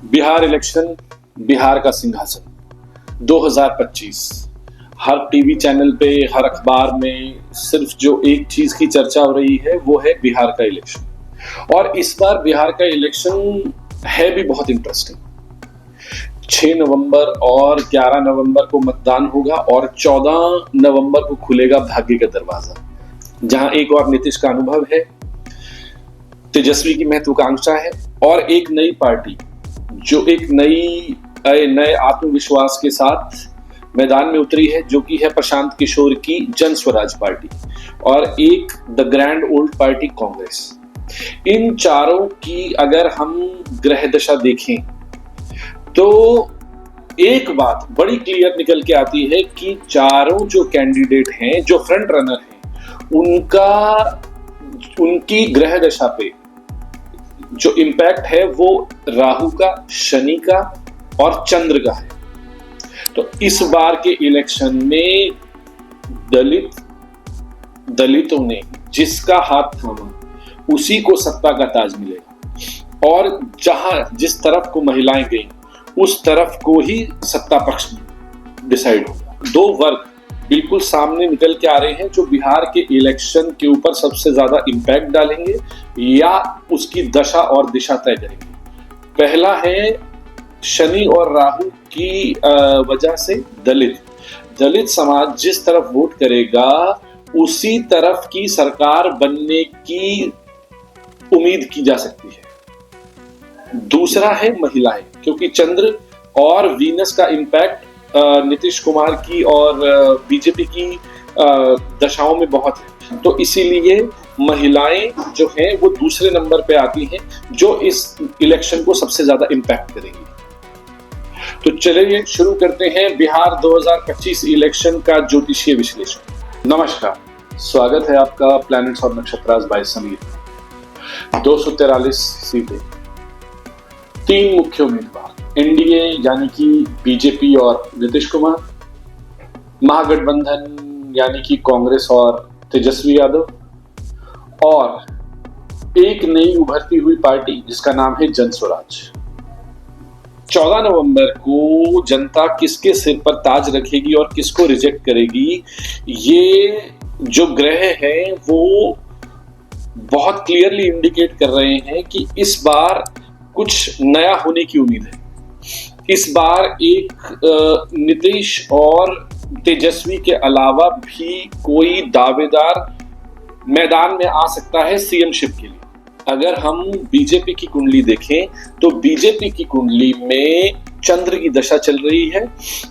Bihar election, Bihar का सिंहासन 2025। हर TV channel पे, हर अखबार में सिर्फ जो एक चीज की चर्चा हो रही है वो है बिहार का इलेक्शन। और इस बार बिहार का इलेक्शन है भी बहुत इंटरेस्टिंग। 6 नवंबर और 11 नवंबर को मतदान होगा और 14 नवंबर को खुलेगा भाग्य का दरवाजा, जहां एक और नीतीश का अनुभव है, तेजस्वी की महत्वाकांक्षा है और एक नई पार्टी जो एक नए आत्मविश्वास के साथ मैदान में उतरी है, जो कि है प्रशांत किशोर की जन स्वराज पार्टी और एक the grand old party Congress. इन चारों की अगर हम ग्रह दशा देखें तो एक बात बड़ी क्लियर निकल के आती है कि चारों जो कैंडिडेट हैं, जो फ्रंट रनर हैं, उनकी ग्रह दशा पे जो इम्पैक्ट है वो राहु का, शनि का और चंद्र का है। तो इस बार के इलेक्शन में दलितों ने जिसका हाथ थामा उसी को सत्ता का ताज मिलेगा और जिस तरफ को महिलाएं गई उस तरफ को ही सत्ता पक्ष डिसाइड होगा। दो वर्ग बिल्कुल सामने निकल के आ रहे हैं जो बिहार के इलेक्शन के ऊपर सबसे ज्यादा इम्पैक्ट डालेंगे या उसकी दशा और दिशा तय करेंगे। पहला है शनि और राहु की वजह से दलित समाज जिस तरफ वोट करेगा उसी तरफ की सरकार बनने की उम्मीद की जा सकती है। दूसरा है महिलाएं, क्योंकि चंद्र और वीनस का इम्पैक्ट नीतीश कुमार की और बीजेपी की दशाओं में बहुत है, तो इसीलिए महिलाएं जो हैं वो दूसरे नंबर पे आती हैं जो इस इलेक्शन को सबसे ज्यादा इम्पैक्ट करेंगी। तो चलिए शुरू करते हैं बिहार 2025 इलेक्शन का ज्योतिषीय विश्लेषण। नमस्कार, स्वागत है आपका प्लैनेट्स और नक्षत्रास बाय समीर। 243 सीटें, 3 मुख्य उम्मीदवार, एनडीए यानी कि बीजेपी और नीतीश कुमार, महागठबंधन यानी कि कांग्रेस और तेजस्वी यादव, और एक नई उभरती हुई पार्टी जिसका नाम है जन स्वराज। 14 नवंबर को जनता किसके सिर पर ताज रखेगी और किसको रिजेक्ट करेगी, ये जो ग्रह हैं वो बहुत क्लियरली इंडिकेट कर रहे हैं कि इस बार कुछ नया होने की उम्मीद है। इस बार एक नीतीश और तेजस्वी के अलावा भी कोई दावेदार मैदान में आ सकता है सीएम शिप के लिए। अगर हम बीजेपी की कुंडली देखें तो बीजेपी की कुंडली में चंद्र की दशा चल रही है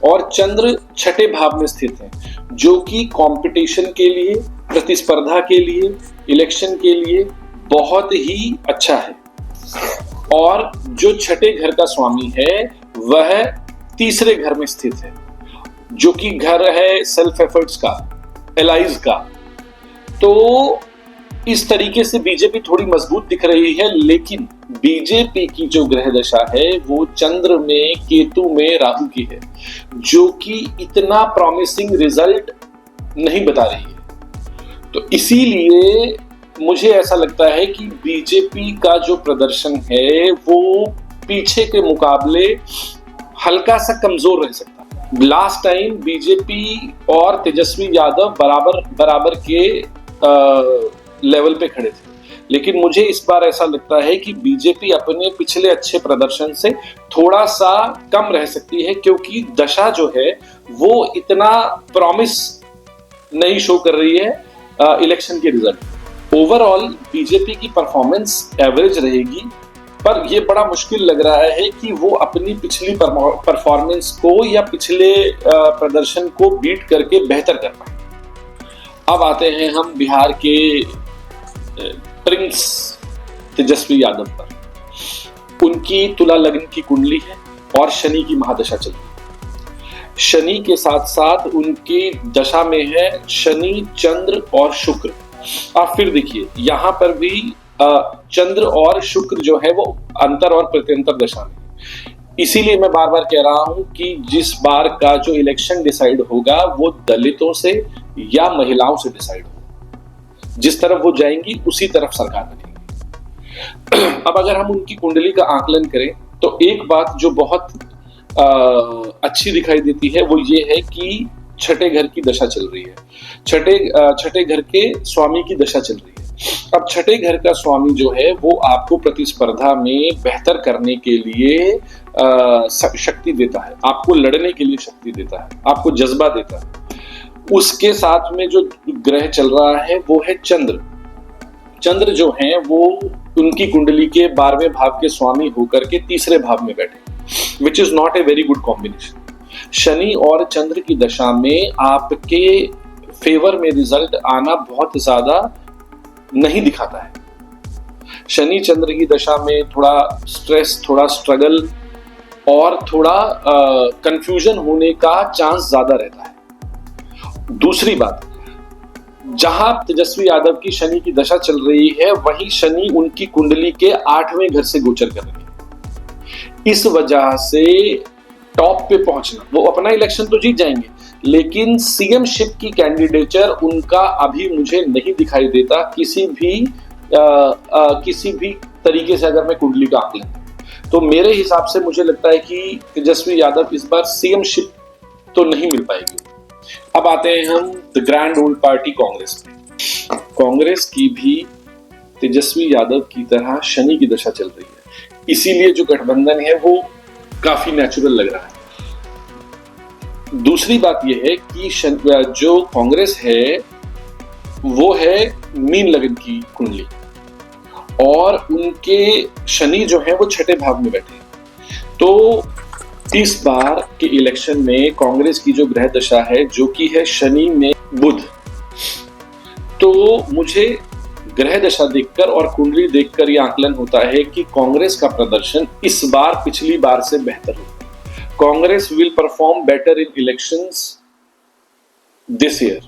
और चंद्र छठे भाव में स्थित है, जो कि कंपटीशन के लिए, प्रतिस्पर्धा के लिए, इलेक्शन के लिए बहुत ही अच्छा है। और जो छठे घर का स्वामी है वह तीसरे घर में स्थित है, जो कि घर है सेल्फ एफर्ट्स का, एलाइज का। तो इस तरीके से बीजेपी थोड़ी मजबूत दिख रही है, लेकिन बीजेपी की जो ग्रह दशा है वो चंद्र में, केतु में, राहु की है, जो कि इतना प्रॉमिसिंग रिजल्ट नहीं बता रही है। तो इसीलिए मुझे ऐसा लगता है कि बीजेपी का जो प्रदर्शन है वो पीछे के मुकाबले हल्का सा कमजोर रह सकता है। लास्ट टाइम बीजेपी और तेजस्वी यादव बराबर के लेवल पे खड़े थे, लेकिन मुझे इस बार ऐसा लगता है कि बीजेपी अपने पिछले अच्छे प्रदर्शन से थोड़ा सा कम रह सकती है, क्योंकि दशा जो है वो इतना प्रॉमिस नहीं शो कर रही है इलेक्शन के रिजल्ट। ओवरऑल बीजेपी की परफॉर्मेंस एवरेज रहेगी, पर यह बड़ा मुश्किल लग रहा है कि वो अपनी पिछली परफॉर्मेंस को या पिछले प्रदर्शन को बीट करके बेहतर कर पाए। अब आते हैं हम बिहार के प्रिंस तेजस्वी यादव पर। उनकी तुला लग्न की कुंडली है और शनि की महादशा चल रही है। शनि के साथ साथ उनकी दशा में है शनि, चंद्र और शुक्र। आप फिर देखिए यहां पर भी चंद्र और शुक्र जो है वो अंतर और प्रत्यंतर दशा में। इसीलिए मैं बार बार कह रहा हूं कि जिस बार का जो इलेक्शन डिसाइड होगा वो दलितों से या महिलाओं से डिसाइड होगा। जिस तरफ वो जाएंगी उसी तरफ सरकार बनेगी। अब अगर हम उनकी कुंडली का आकलन करें तो एक बात जो बहुत अच्छी दिखाई देती है वो ये है कि छठे घर की दशा चल रही है, छठे घर के स्वामी की दशा चल रही है। अब छठे घर का स्वामी जो है वो आपको प्रतिस्पर्धा में बेहतर करने के लिए शक्ति देता है, आपको लड़ने के लिए शक्ति देता है, आपको जज्बा देता है। उसके साथ में जो ग्रह चल रहा है वो है चंद्र। चंद्र जो है वो उनकी कुंडली के 12वें भाव के स्वामी होकर के तीसरे भाव में बैठे, which is not a very good combination. Shani और चंद्र की दशा में आपके फेवर में रिजल्ट आना बहुत ज्यादा नहीं दिखाता है। शनि चंद्र की दशा में थोड़ा स्ट्रेस, थोड़ा स्ट्रगल और थोड़ा कंफ्यूजन होने का चांस ज्यादा रहता है। दूसरी बात, जहां तेजस्वी यादव की शनि की दशा चल रही है वहीं शनि उनकी कुंडली के 8वें घर से गोचर कर रही है। इस वजह से टॉप पे पहुंचना, वो अपना इलेक्शन तो जीत जाएंगे लेकिन सीएम शिप की कैंडिडेचर उनका अभी मुझे नहीं दिखाई देता किसी भी तरीके से। अगर मैं कुंडली का आकलन तो मेरे हिसाब से मुझे लगता है कि तेजस्वी यादव इस बार सीएम शिप तो नहीं मिल पाएगी। अब आते हैं हम the grand old party Congress में। कांग्रेस की भी तेजस्वी यादव की तरह शनि की दशा चल रही है, इसीलिए जो गठबंधन है वो काफी नेचुरल लग रहा है। दूसरी बात यह है कि जो कांग्रेस है वो है मीन लगन की कुंडली और उनके शनि जो है वो छठे भाव में बैठे हैं। तो इस बार के इलेक्शन में कांग्रेस की जो ग्रह दशा है जो कि है शनि में बुध, तो मुझे ग्रह दशा देखकर और कुंडली देखकर यह आकलन होता है कि कांग्रेस का प्रदर्शन इस बार पिछली बार से बेहतर होगा। Congress will perform better in elections this year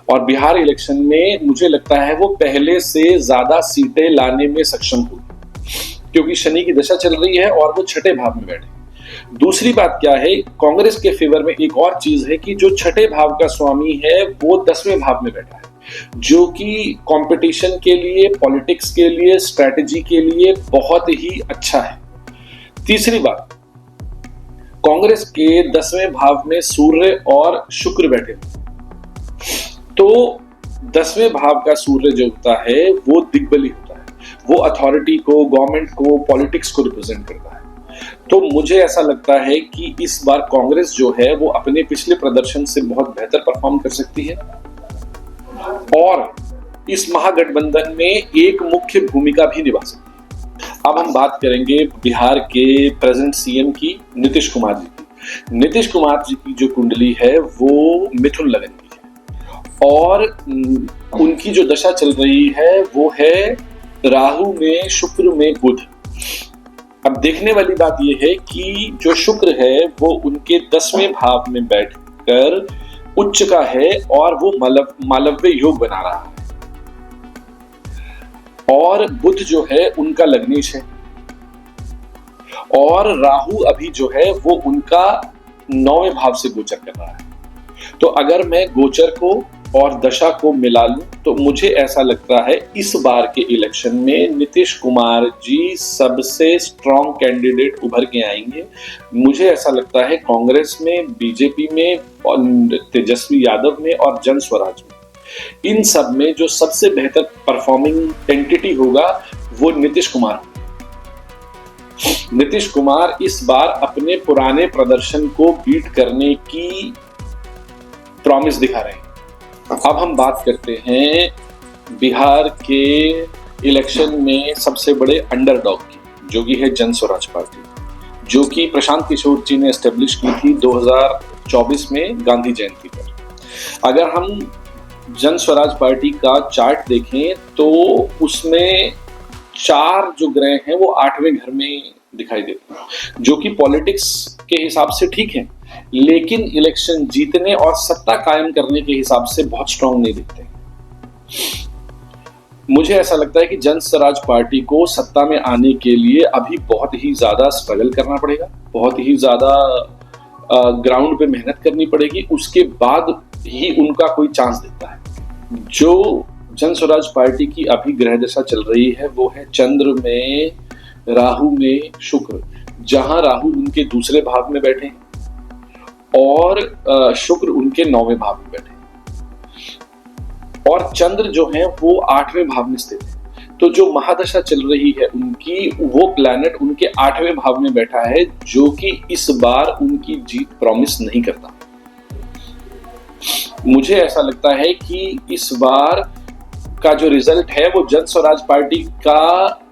और बिहार इलेक्शन में मुझे लगता है वो पहले से ज्यादा सीटें लाने में सक्षम होगी क्योंकि शनि की दशा चल रही है और वो छठे भाव में बैठे। दूसरी बात क्या है, कांग्रेस के फेवर में एक और चीज है कि जो छठे भाव का स्वामी है वो 10वें भाव में बैठा है जो कि कंपटीशन के लिए, पॉलिटिक्स के लिए, स्ट्रेटजी के लिए बहुत ही अच्छा है। तीसरी बात, कांग्रेस के 10वें भाव में सूर्य और शुक्र बैठे, तो 10वें भाव का सूर्य जो होता है वो दिग्बली होता है, वो अथॉरिटी को, गवर्नमेंट को, पॉलिटिक्स को रिप्रेजेंट करता है। तो मुझे ऐसा लगता है कि इस बार कांग्रेस जो है वो अपने पिछले प्रदर्शन से बहुत बेहतर परफॉर्म कर सकती है और इस महागठबंधन में एक मुख्य भूमिका भी निभा सकती है। अब हम बात करेंगे बिहार के प्रेजेंट सीएम की, नीतीश कुमार जी की। नीतीश कुमार जी की जो कुंडली है वो मिथुन लगन की है और उनकी जो दशा चल रही है वो है राहु में, शुक्र में, बुध। अब देखने वाली बात यह है कि जो शुक्र है वो उनके 10वें भाव में बैठकर उच्च का है और वो मालव्य योग बना रहा है और बुध जो है उनका लग्नेश है और राहु अभी जो है वो उनका 9वें भाव से गोचर कर रहा है। तो अगर मैं गोचर को और दशा को मिला लूं तो मुझे ऐसा लगता है इस बार के इलेक्शन में नीतीश कुमार जी सबसे स्ट्रॉन्ग कैंडिडेट उभर के आएंगे। मुझे ऐसा लगता है कांग्रेस में, बीजेपी में और तेजस्वी यादव में और जन स्वराज में, इन सब में जो सबसे बेहतर परफॉर्मिंग एंटिटी होगा वो नीतीश कुमार। नीतीश कुमार इस बार अपने पुराने प्रदर्शन को बीट करने की प्रॉमिस दिखा रहे हैं। अब हम बात करते हैं बिहार के इलेक्शन में सबसे बड़े अंडरडॉग की, जो कि है जन स्वराज पार्टी, जो कि प्रशांत किशोर जी ने एस्टेब्लिश की थी 2024 में गांधी जयंती पर। अगर हम जन स्वराज पार्टी का चार्ट देखें तो उसमें 4 जो ग्रह हैं वो 8वें घर में दिखाई देते हैं, जो कि पॉलिटिक्स के हिसाब से ठीक है लेकिन इलेक्शन जीतने और सत्ता कायम करने के हिसाब से बहुत स्ट्रांग नहीं दिखते। मुझे ऐसा लगता है कि जन स्वराज पार्टी को सत्ता में आने के लिए अभी बहुत ही ज्यादा स्ट्रगल करना पड़ेगा, बहुत ही ज्यादा ग्राउंड पे मेहनत करनी पड़ेगी, उसके बाद ही उनका कोई चांस दिखता है। जो जन स्वराज पार्टी की अभी ग्रह दशा चल रही है वो है चंद्र में राहु में शुक्र, जहां राहु उनके दूसरे भाव में बैठे हैं और शुक्र उनके 9वें भाव में बैठे हैं और चंद्र जो है वो 8वें भाव में स्थित है। तो जो महादशा चल रही है उनकी, वो प्लैनेट उनके 8वें भाव में बैठा है, जो कि इस बार उनकी जीत प्रॉमिस नहीं करता। मुझे ऐसा लगता है कि इस बार का जो रिजल्ट है वो जन स्वराज पार्टी का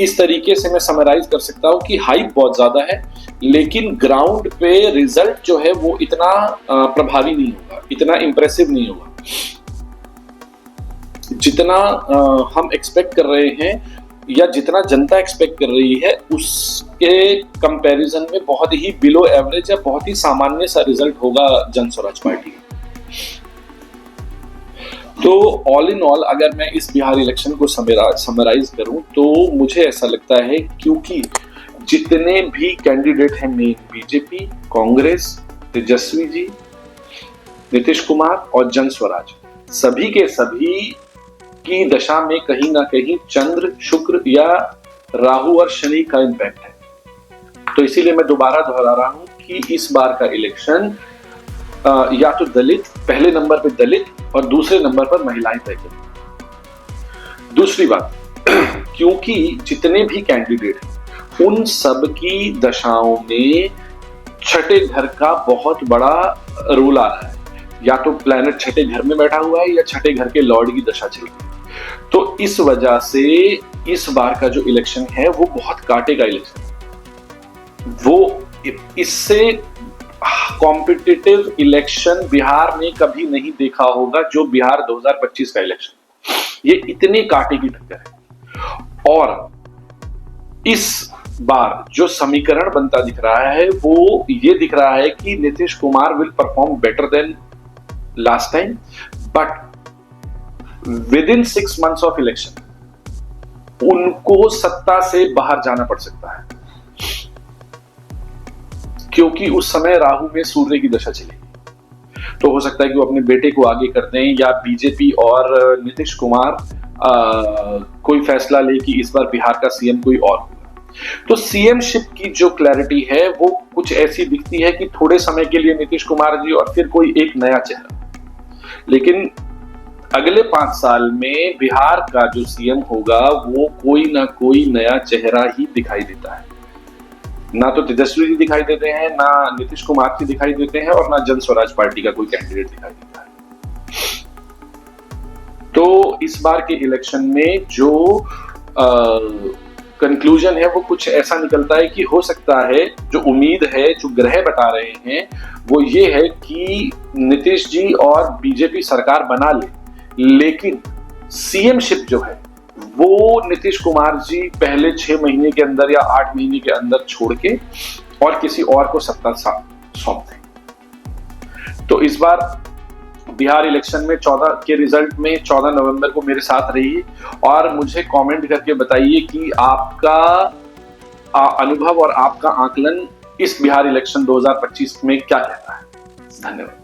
इस तरीके से मैं समराइज कर सकता हूं कि हाइप बहुत ज्यादा है, लेकिन ग्राउंड पे रिजल्ट जो है वो इतना प्रभावी नहीं होगा, इतना इंप्रेसिव नहीं होगा जितना हम एक्सपेक्ट कर रहे हैं या जितना जनता एक्सपेक्ट कर रही है, उसके कंपैरिजन में बहुत ही बिलो एवरेज या बहुत ही सामान्य सा रिजल्ट होगा जन स्वराज पार्टी। तो ऑल इन ऑल अगर मैं इस बिहार इलेक्शन को समराइज करूं तो मुझे ऐसा लगता है, क्योंकि जितने भी कैंडिडेट हैं मेन बीजेपी, कांग्रेस, तेजस्वी जी, नीतीश कुमार और जन स्वराज, सभी के सभी की दशा में कहीं ना कहीं चंद्र, शुक्र या राहु और शनि का इंपैक्ट है। तो इसीलिए मैं दोबारा दोहरा रहा हूं कि इस बार का इलेक्शन या तो दलित, पहले नंबर पे दलित और दूसरे नंबर पर महिलाएं तय करें। दूसरी बात, क्योंकि जितने भी कैंडिडेट हैं उन सब की दशाओं में छठे घर का बहुत बड़ा रोल आ रहा है, या तो प्लैनेट छठे घर में बैठा हुआ है या छठे घर के लॉर्ड की दशा चल रही है। तो इस वजह से इस बार का जो इलेक्शन है वो बहुत कांटे का इलेक्शन है। वो इससे कॉम्पिटिटिव इलेक्शन बिहार में कभी नहीं देखा होगा, जो बिहार 2025 का इलेक्शन, ये इतने कांटे की टक्कर है। और इस बार जो समीकरण बनता दिख रहा है वो ये दिख रहा है कि Nitish Kumar will perform better than last time, but within 6 months of election उनको सत्ता से बाहर जाना पड़ सकता है, क्योंकि उस समय राहु में सूर्य की दशा चलेगी। तो हो सकता है कि वो अपने बेटे को आगे कर दें, या बीजेपी और नीतीश कुमार कोई फैसला ले कि इस बार बिहार का सीएम कोई और होगा। तो सीएम शिप की जो क्लैरिटी है वो कुछ ऐसी दिखती है कि थोड़े समय के लिए नीतीश कुमार जी और फिर कोई एक नया चेहरा, लेकिन अगले 5 साल में बिहार का जो सीएम होगा वो कोई ना कोई नया चेहरा ही दिखाई देता है। ना तो तेजस्वी जी दिखाई देते हैं, ना नीतीश कुमार जी दिखाई देते हैं, और ना जन स्वराज पार्टी का कोई कैंडिडेट दिखाई देता है। तो इस बार के इलेक्शन में जो कंक्लूजन है वो कुछ ऐसा निकलता है कि हो सकता है, जो उम्मीद है, जो ग्रह बता रहे हैं वो ये है कि नीतीश जी और बीजेपी सरकार बना ले, लेकिन सीएम शिप जो है वो नीतीश कुमार जी पहले 6 महीने के अंदर या 8 महीने के अंदर छोड़ के और किसी और को सत्ता सौंप दें। तो इस बार बिहार इलेक्शन में 14 के रिजल्ट में 14 नवंबर को मेरे साथ रहिए और मुझे कमेंट करके बताइए कि आपका अनुभव और आपका आकलन इस बिहार इलेक्शन 2025 में क्या कहता है। धन्यवाद।